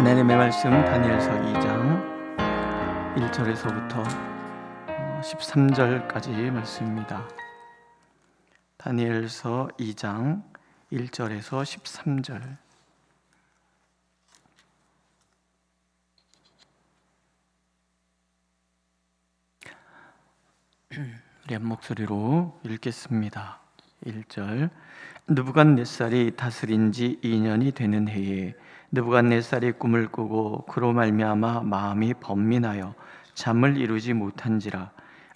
하나님의 말씀 다니엘서 2장 1절에서부터 13절까지 말씀입니다. 다니엘서 2장 1절에서 13절. 우리 한 목소리로 읽겠습니다. 1절. 느부갓네살이 다스린 지 2년이 되는 해에 느부갓네살이 꿈을 꾸고 그로 말미암아 마음이 번민하여 잠을 이루지 못한지라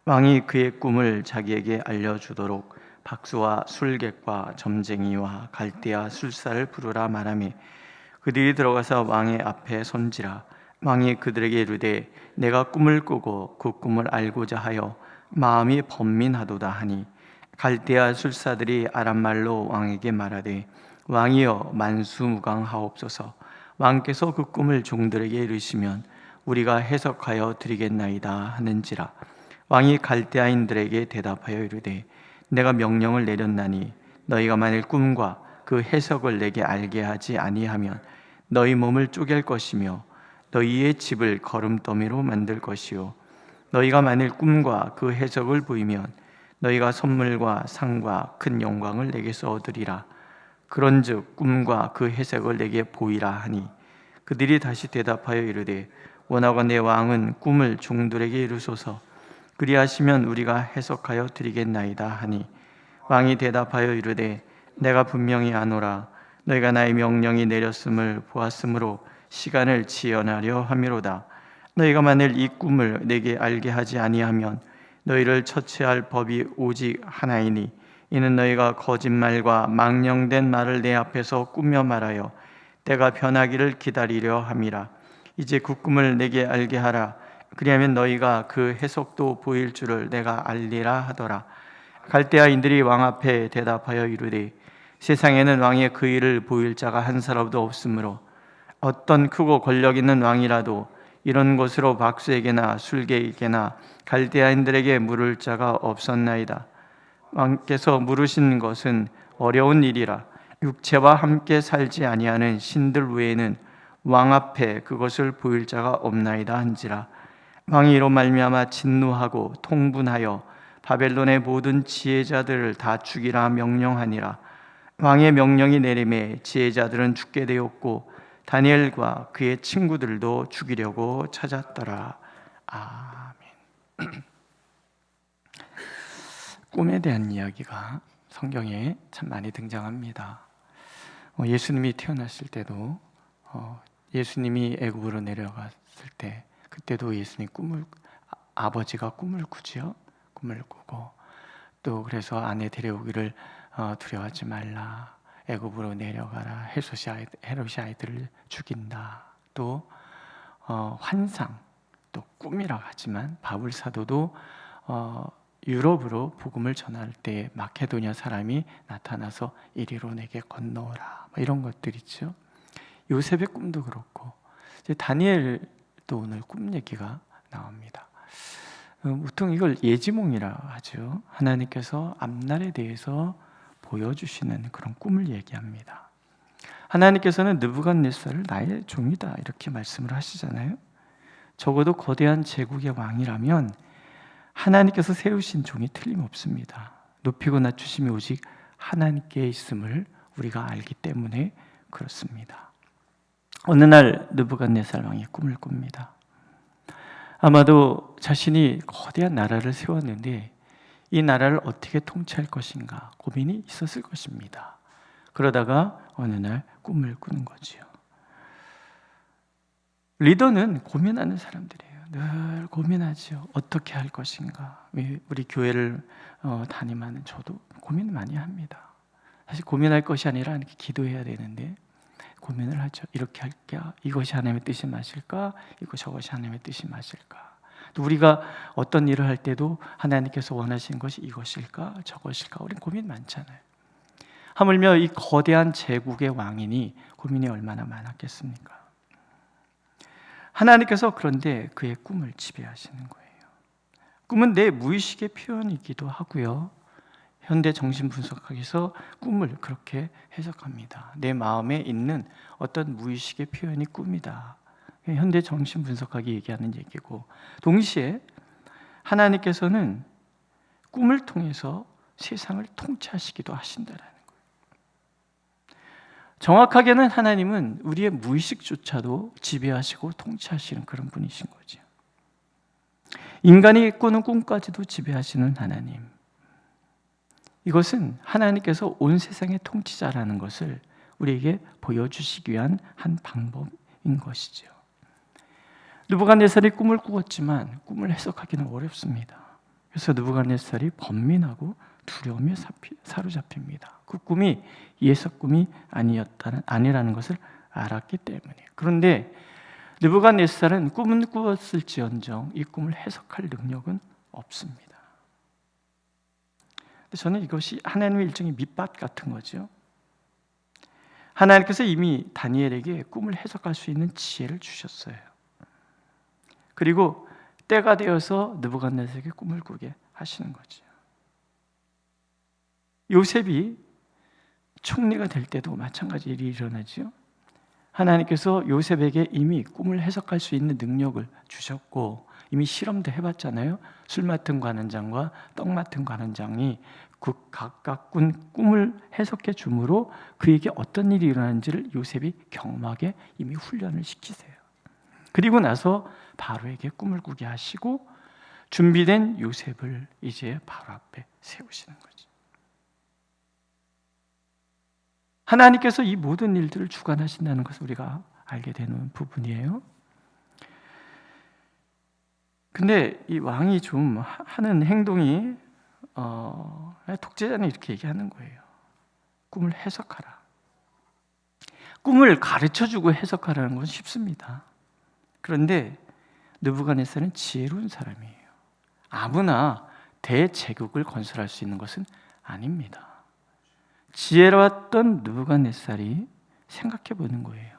왕이 그의 꿈을 자기에게 알려주도록 박수와 술객과 점쟁이와 갈대아 술사를 부르라 말하며 그들이 들어가서 왕의 앞에 선지라 왕이 그들에게 이르되 내가 꿈을 꾸고 그 꿈을 알고자 하여 마음이 번민하도다 하니 갈대아 술사들이 아람말로 왕에게 말하되 왕이여 만수무강하옵소서. 왕께서 그 꿈을 종들에게 이르시면 우리가 해석하여 드리겠나이다 하는지라 왕이 갈대아인들에게 대답하여 이르되 내가 명령을 내렸나니 너희가 만일 꿈과 그 해석을 내게 알게 하지 아니하면 너희 몸을 쪼갤 것이며 너희의 집을 거름더미로 만들 것이요 너희가 만일 꿈과 그 해석을 보이면 너희가 선물과 상과 큰 영광을 내게서 얻으리라. 그런즉 꿈과 그 해석을 내게 보이라 하니 그들이 다시 대답하여 이르되 원하건대 왕은 꿈을 종들에게 이루소서. 그리하시면 우리가 해석하여 드리겠나이다 하니 왕이 대답하여 이르되 내가 분명히 아노라. 너희가 나의 명령이 내렸음을 보았으므로 시간을 지연하려 함이로다. 너희가 만일 이 꿈을 내게 알게 하지 아니하면 너희를 처치할 법이 오직 하나이니 이는 너희가 거짓말과 망령된 말을 내 앞에서 꾸며 말하여 때가 변하기를 기다리려 함이라. 이제 그 꿈을 내게 알게 하라. 그리하면 너희가 그 해석도 보일 줄을 내가 알리라 하더라. 갈대아인들이 왕 앞에 대답하여 이르되 세상에는 왕의 그 일을 보일 자가 한 사람도 없으므로 어떤 크고 권력 있는 왕이라도 이런 것으로 박수에게나 술객에게나 갈대아인들에게 물을 자가 없었나이다. 왕께서 물으신 것은 어려운 일이라 육체와 함께 살지 아니하는 신들 외에는 왕 앞에 그것을 보일 자가 없나이다 한지라. 왕이 이로 말미암아 진노하고 통분하여 바벨론의 모든 지혜자들을 다 죽이라 명령하니라. 왕의 명령이 내림에 지혜자들은 죽게 되었고 다니엘과 그의 친구들도 죽이려고 찾았더라. 아멘. 꿈에 대한 이야기가 성경에 참 많이 등장합니다. 예수님이 태어났을 때도 예수님이 애굽으로 내려갔을 때 그때도 예수님 아버지가 꿈을 꾸지요. 꿈을 꾸고 또 그래서 아내 데려오기를 두려워하지 말라. 애굽으로 내려가라. 헤롯이 아이들을 죽인다. 또 환상, 또 꿈이라고 하지만 바울 사도도 유럽으로 복음을 전할 때 마케도냐 사람이 나타나서 이리로 내게 건너오라. 이런 것들 있죠. 요셉의 꿈도 그렇고 이제 다니엘도 오늘 꿈 얘기가 나옵니다. 보통 이걸 예지몽이라고 하죠. 하나님께서 앞날에 대해서 보여주시는 그런 꿈을 얘기합니다. 하나님께서는 느부갓네살을 나의 종이다 이렇게 말씀을 하시잖아요. 적어도 거대한 제국의 왕이라면 하나님께서 세우신 종이 틀림없습니다. 높이고 낮추심이 오직 하나님께 있음을 우리가 알기 때문에 그렇습니다. 어느 날 느부갓네살 왕이 꿈을 꿉니다. 아마도 자신이 거대한 나라를 세웠는데 이 나라를 어떻게 통치할 것인가 고민이 있었을 것입니다. 그러다가 어느 날 꿈을 꾸는 거지요. 리더는 고민하는 사람들이에요. 늘 고민하죠. 어떻게 할 것인가. 우리 교회를 담임하는 저도 고민 많이 합니다. 사실 고민할 것이 아니라 이렇게 기도해야 되는데 고민을 하죠. 이렇게 할까? 이것이 하나님의 뜻이 맞을까? 저것이 하나님의 뜻이 맞을까? 또 우리가 어떤 일을 할 때도 하나님께서 원하시는 것이 이것일까? 저것일까? 우리는 고민 많잖아요. 하물며 이 거대한 제국의 왕이니 고민이 얼마나 많았겠습니까? 하나님께서 그런데 그의 꿈을 지배하시는 거예요. 꿈은 내 무의식의 표현이기도 하고요. 현대 정신분석학에서 꿈을 그렇게 해석합니다. 내 마음에 있는 어떤 무의식의 표현이 꿈이다. 현대 정신분석학이 얘기하는 얘기고, 동시에 하나님께서는 꿈을 통해서 세상을 통치하시기도 하신다라는 거예요. 정확하게는 하나님은 우리의 무의식조차도 지배하시고 통치하시는 그런 분이신 거죠. 인간이 꾸는 꿈까지도 지배하시는 하나님. 이것은 하나님께서 온 세상의 통치자라는 것을 우리에게 보여주시기 위한 한 방법인 것이죠. 느부갓네살이 꿈을 꾸었지만 꿈을 해석하기는 어렵습니다. 그래서 느부갓네살이 번민하고 두려움에 사로잡힙니다. 그 꿈이 예석 꿈이 아니라는 것을 알았기 때문에. 그런데 느부갓네살은 꿈은 꾸었을지언정 이 꿈을 해석할 능력은 없습니다. 저는 이것이 하나님의 일종의 밑밥 같은 거죠. 하나님께서 이미 다니엘에게 꿈을 해석할 수 있는 지혜를 주셨어요. 그리고 때가 되어서 느부갓네살에게 꿈을 꾸게 하시는 거죠. 요셉이 총리가 될 때도 마찬가지 일이 일어나죠. 하나님께서 요셉에게 이미 꿈을 해석할 수 있는 능력을 주셨고, 이미 실험도 해봤잖아요. 술 맡은 관원장과 떡 맡은 관원장이 그 각각 꾼 꿈을 해석해 주므로 그에게 어떤 일이 일어나는지를 요셉이 경험하게 이미 훈련을 시키세요. 그리고 나서 바로에게 꿈을 꾸게 하시고 준비된 요셉을 이제 바로 앞에 세우시는 거죠. 하나님께서 이 모든 일들을 주관하신다는 것을 우리가 알게 되는 부분이에요. 근데 이 왕이 좀 하는 행동이 독재자는 이렇게 얘기하는 거예요. 꿈을 해석하라. 꿈을 가르쳐주고 해석하라는 건 쉽습니다. 그런데 느부갓네살은 지혜로운 사람이에요. 아무나 대제국을 건설할 수 있는 것은 아닙니다. 지혜로웠던 느부갓네살이 생각해 보는 거예요.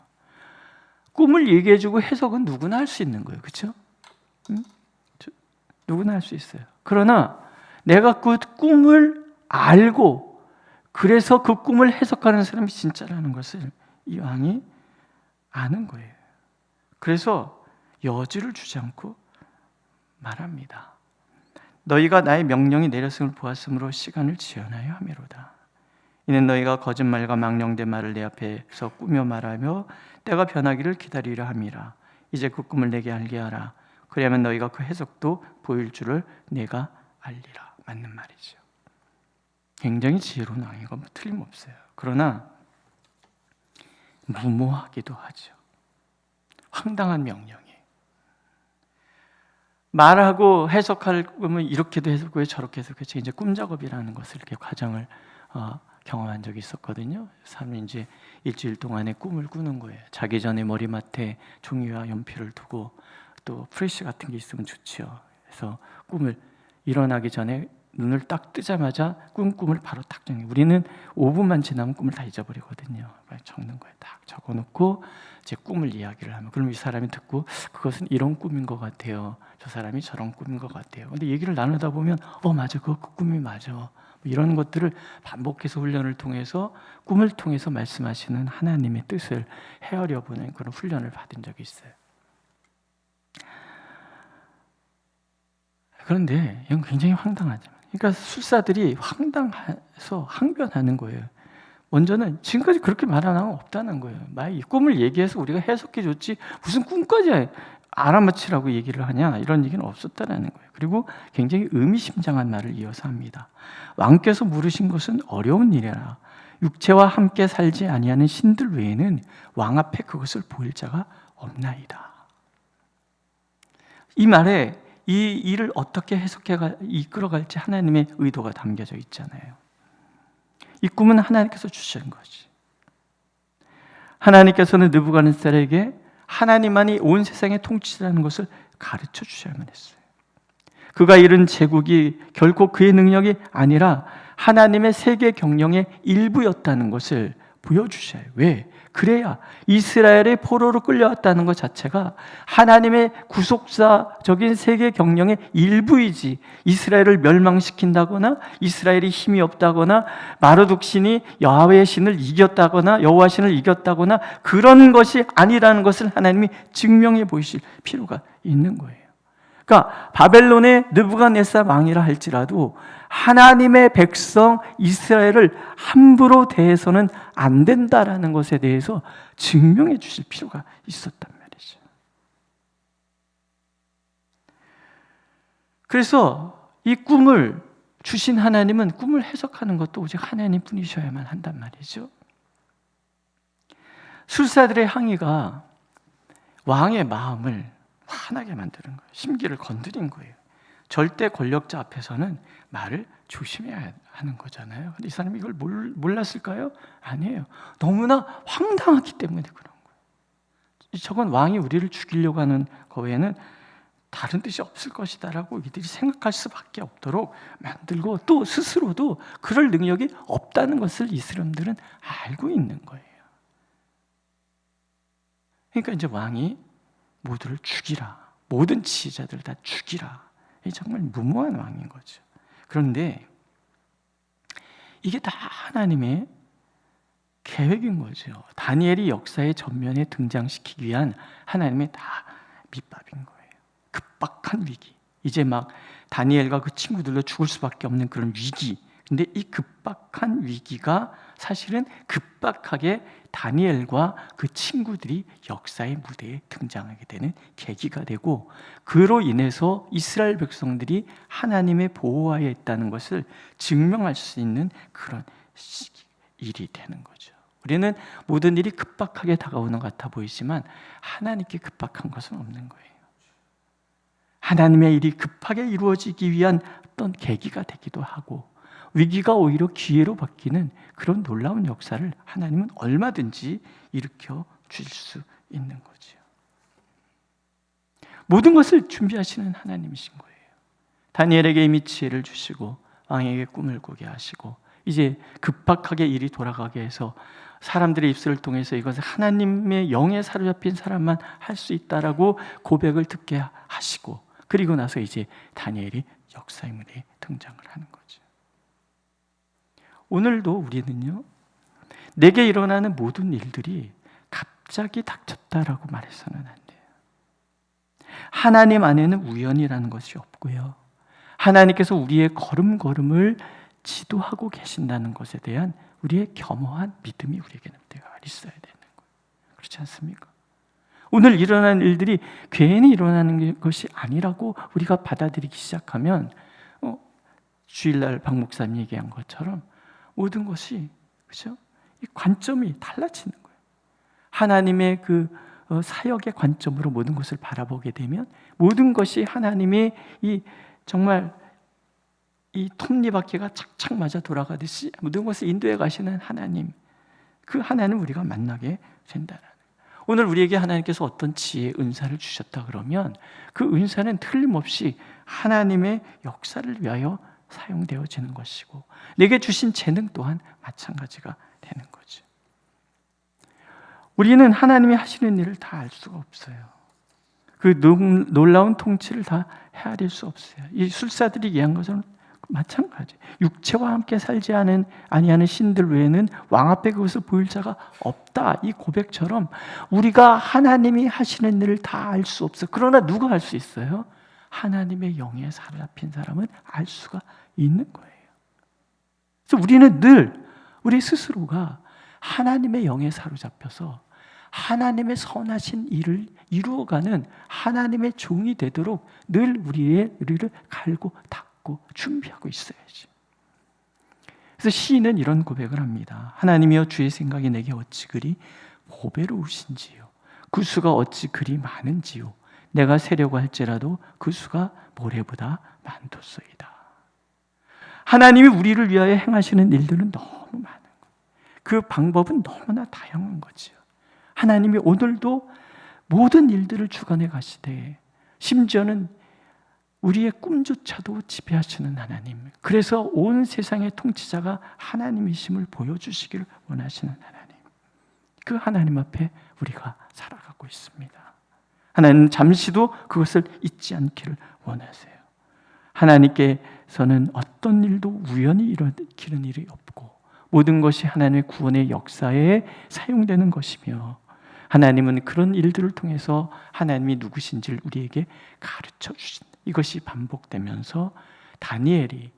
꿈을 얘기해주고 해석은 누구나 할 수 있는 거예요. 그렇죠? 누구나 할 수 있어요. 그러나 내가 그 꿈을 알고 그래서 그 꿈을 해석하는 사람이 진짜라는 것을 이 왕이 아는 거예요. 그래서 여지를 주지 않고 말합니다. 너희가 나의 명령이 내렸음을 보았으므로 시간을 지연하여 하미로다. 이는 너희가 거짓말과 망령된 말을 내 앞에서 꾸며 말하며 때가 변하기를 기다리려 함이라. 이제 그 꿈을 내게 알게 하라. 그래야만 너희가 그 해석도 보일 줄을 내가 알리라. 맞는 말이죠. 굉장히 지혜로운 왕이고 틀림없어요. 그러나 무모하기도 하죠. 황당한 명령이에요. 말하고 해석할 꿈은 이렇게도 해석하고 저렇게 해석했지. 이제 꿈 작업이라는 것을 이렇게 과정을 경험한 적이 있었거든요. 사람이 이제 일주일 동안의 꿈을 꾸는 거예요. 자기 전에 머리맡에 종이와 연필을 두고 또 프레쉬 같은 게 있으면 좋지요. 그래서 꿈을 일어나기 전에 눈을 딱 뜨자마자 꿈을 바로 딱 정해. 우리는 5분만 지나면 꿈을 다 잊어버리거든요. 적는 거예요. 딱 적어놓고 제 꿈을 이야기를 하면, 그럼 이 사람이 듣고 그것은 이런 꿈인 것 같아요. 저 사람이 저런 꿈인 것 같아요. 근데 얘기를 나누다 보면 맞아, 그 꿈이 맞아. 이런 것들을 반복해서 훈련을 통해서 꿈을 통해서 말씀하시는 하나님의 뜻을 헤아려 보는 그런 훈련을 받은 적이 있어요. 그런데 이건 굉장히 황당하죠. 그러니까 술사들이 황당해서 항변하는 거예요. 먼저는 지금까지 그렇게 말한 건 없다는 거예요. 이 꿈을 얘기해서 우리가 해석해 줬지 무슨 꿈까지 알아맞히라고 얘기를 하냐, 이런 얘기는 없었다는 거예요. 그리고 굉장히 의미심장한 말을 이어서 합니다. 왕께서 물으신 것은 어려운 일이라. 육체와 함께 살지 아니하는 신들 외에는 왕 앞에 그것을 보일 자가 없나이다. 이 말에 이 일을 어떻게 이끌어갈지 하나님의 의도가 담겨져 있잖아요. 이 꿈은 하나님께서 주신 거지. 하나님께서는 느부갓네살에게 하나님만이 온 세상의 통치라는 것을 가르쳐 주셔야만 했어요. 그가 이룬 제국이 결코 그의 능력이 아니라 하나님의 세계 경영의 일부였다는 것을 보여주셔요. 왜? 그래야 이스라엘의 포로로 끌려왔다는 것 자체가 하나님의 구속사적인 세계 경영의 일부이지, 이스라엘을 멸망시킨다거나 이스라엘이 힘이 없다거나 마르둑 신이 여호와의 신을 이겼다거나 여호와 신을 이겼다거나 그런 것이 아니라는 것을 하나님이 증명해 보이실 필요가 있는 거예요. 그러니까 바벨론의 느부갓네살 왕이라 할지라도 하나님의 백성 이스라엘을 함부로 대해서는 안 된다라는 것에 대해서 증명해 주실 필요가 있었단 말이죠. 그래서 이 꿈을 주신 하나님은 꿈을 해석하는 것도 오직 하나님 뿐이셔야만 한단 말이죠. 술사들의 항의가 왕의 마음을 화나게 만드는 거예요. 심기를 건드린 거예요. 절대 권력자 앞에서는 말을 조심해야 하는 거잖아요. 근데 이 사람이 이걸 몰랐을까요? 아니에요. 너무나 황당하기 때문에 그런 거예요. 저건 왕이 우리를 죽이려고 하는 거 외에는 다른 뜻이 없을 것이다라고 이들이 생각할 수밖에 없도록 만들고, 또 스스로도 그럴 능력이 없다는 것을 이 사람들은 알고 있는 거예요. 그러니까 이제 왕이 모두를 죽이라, 모든 지휘자들을 다 죽이라. 이 정말 무모한 왕인 거죠. 그런데 이게 다 하나님의 계획인 거죠. 다니엘이 역사의 전면에 등장시키기 위한 하나님의 다 밑밥인 거예요. 급박한 위기. 이제 막 다니엘과 그 친구들도 죽을 수밖에 없는 그런 위기. 근데 이 급박한 위기가 사실은 급박하게 다니엘과 그 친구들이 역사의 무대에 등장하게 되는 계기가 되고, 그로 인해서 이스라엘 백성들이 하나님의 보호하에 있다는 것을 증명할 수 있는 그런 일이 되는 거죠. 우리는 모든 일이 급박하게 다가오는 것 같아 보이지만 하나님께 급박한 것은 없는 거예요. 하나님의 일이 급하게 이루어지기 위한 어떤 계기가 되기도 하고, 위기가 오히려 기회로 바뀌는 그런 놀라운 역사를 하나님은 얼마든지 일으켜 주실 수 있는 거죠. 모든 것을 준비하시는 하나님이신 거예요. 다니엘에게 이미 지혜를 주시고 왕에게 꿈을 꾸게 하시고, 이제 급박하게 일이 돌아가게 해서 사람들의 입술을 통해서 이것을 하나님의 영에 사로잡힌 사람만 할 수 있다라고 고백을 듣게 하시고, 그리고 나서 이제 다니엘이 역사의 무대에 등장을 하는 거죠. 오늘도 우리는요, 내게 일어나는 모든 일들이 갑자기 닥쳤다라고 말해서는 안 돼요. 하나님 안에는 우연이라는 것이 없고요, 하나님께서 우리의 걸음걸음을 지도하고 계신다는 것에 대한 우리의 겸허한 믿음이 우리에게는 있어야 되는 거예요. 그렇지 않습니까? 오늘 일어나는 일들이 괜히 일어나는 것이 아니라고 우리가 받아들이기 시작하면 주일날 박 목사님 얘기한 것처럼 모든 것이, 그렇죠? 이 관점이 달라지는 거예요. 하나님의 그 사역의 관점으로 모든 것을 바라보게 되면 모든 것이 하나님의 이 정말 이 톱니바퀴가 착착 맞아 돌아가듯이 모든 것을 인도해 가시는 하나님, 그 하나님 우리가 만나게 된다는 거예요. 오늘 우리에게 하나님께서 어떤 지혜, 은사를 주셨다 그러면 그 은사는 틀림없이 하나님의 역사를 위하여 사용되어지는 것이고, 내게 주신 재능 또한 마찬가지가 되는 거죠. 우리는 하나님이 하시는 일을 다 알 수가 없어요. 그 놀라운 통치를 다 헤아릴 수 없어요. 이 술사들이 얘기한 것은 마찬가지. 육체와 함께 살지 아니하는 신들 외에는 왕 앞에 그것을 보일 자가 없다. 이 고백처럼 우리가 하나님이 하시는 일을 다 알 수 없어. 그러나 누가 알 수 있어요? 하나님의 영에 사로잡힌 사람은 알 수가 있는 거예요. 그래서 우리는 늘 우리 스스로가 하나님의 영에 사로잡혀서 하나님의 선하신 일을 이루어가는 하나님의 종이 되도록 늘 우리를 갈고 닦고 준비하고 있어야지. 그래서 시인은 이런 고백을 합니다. 하나님이여, 주의 생각이 내게 어찌 그리 보배로우신지요. 그 수가 어찌 그리 많은지요. 내가 세려고 할지라도 그 수가 모래보다 많도소이다. 하나님이 우리를 위하여 행하시는 일들은 너무 많은 거예요. 그 방법은 너무나 다양한 거죠. 하나님이 오늘도 모든 일들을 주관해 가시되, 심지어는 우리의 꿈조차도 지배하시는 하나님, 그래서 온 세상의 통치자가 하나님이심을 보여주시기를 원하시는 하나님, 그 하나님 앞에 우리가 살아가고 있습니다. 하나님은 잠시도 그것을 잊지 않기를 원하세요. 하나님께서는 어떤 일도 우연히 일으키는 일이 없고 모든 것이 하나님의 구원의 역사에 사용되는 것이며 하나님은 그런 일들을 통해서 하나님이 누구신지를 우리에게 가르쳐 주신 이것이 반복되면서 다니엘이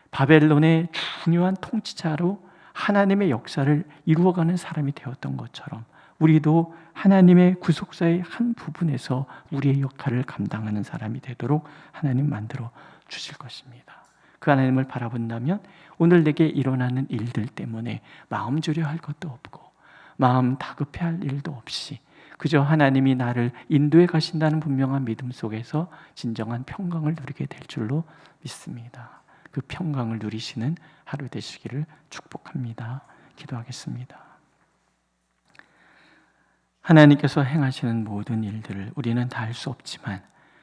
바벨론의 중요한 통치자로 하나님의 역사를 이루어가는 사람이 되었던 것처럼 우리도 하나님의 구속사의 한 부분에서 우리의 역할을 감당하는 사람이 되도록 하나님 만들어 주실 것입니다. 그 하나님을 바라본다면 오늘 내게 일어나는 일들 때문에 마음 졸여할 것도 없고 마음 다급해할 일도 없이 그저 하나님이 나를 인도해 가신다는 분명한 믿음 속에서 진정한 평강을 누리게 될 줄로 믿습니다. 그 평강을 누리시는 하루 되시기를 축복합니다. 기도하겠습니다. 하나님께서 행하시는 모든 일들을 우리는 다 할 수 없지만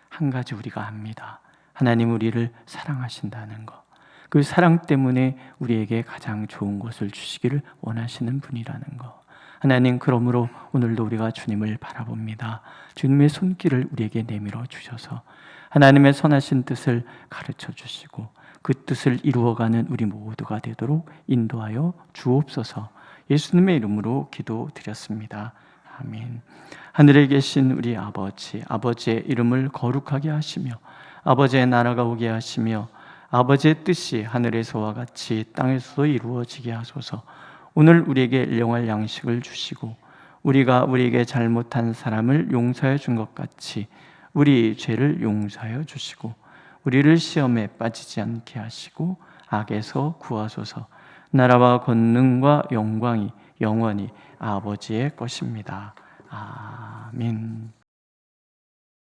한 가지 우리가 압니다. 하나님 우리를 사랑하신다는 것. 그 사랑 때문에 우리에게 가장 좋은 것을 주시기를 원하시는 분이라는 것. 하나님 그러므로 오늘도 우리가 주님을 바라봅니다. 주님의 손길을 우리에게 내밀어 주셔서 하나님의 선하신 뜻을 가르쳐 주시고 그 뜻을 이루어가는 우리 모두가 되도록 인도하여 주옵소서. 예수님의 이름으로 기도드렸습니다. 아멘. 하늘에 계신 우리 아버지, 아버지의 이름을 거룩하게 하시며 아버지의 나라가 오게 하시며 아버지의 뜻이 하늘에서와 같이 땅에서도 이루어지게 하소서. 오늘 우리에게 일용할 양식을 주시고 우리가 우리에게 잘못한 사람을 용서해 준 것 같이 우리 죄를 용서하여 주시고 우리를 시험에 빠지지 않게 하시고 악에서 구하소서. 나라와 권능과 영광이 영원히 아버지의 것입니다. 아멘.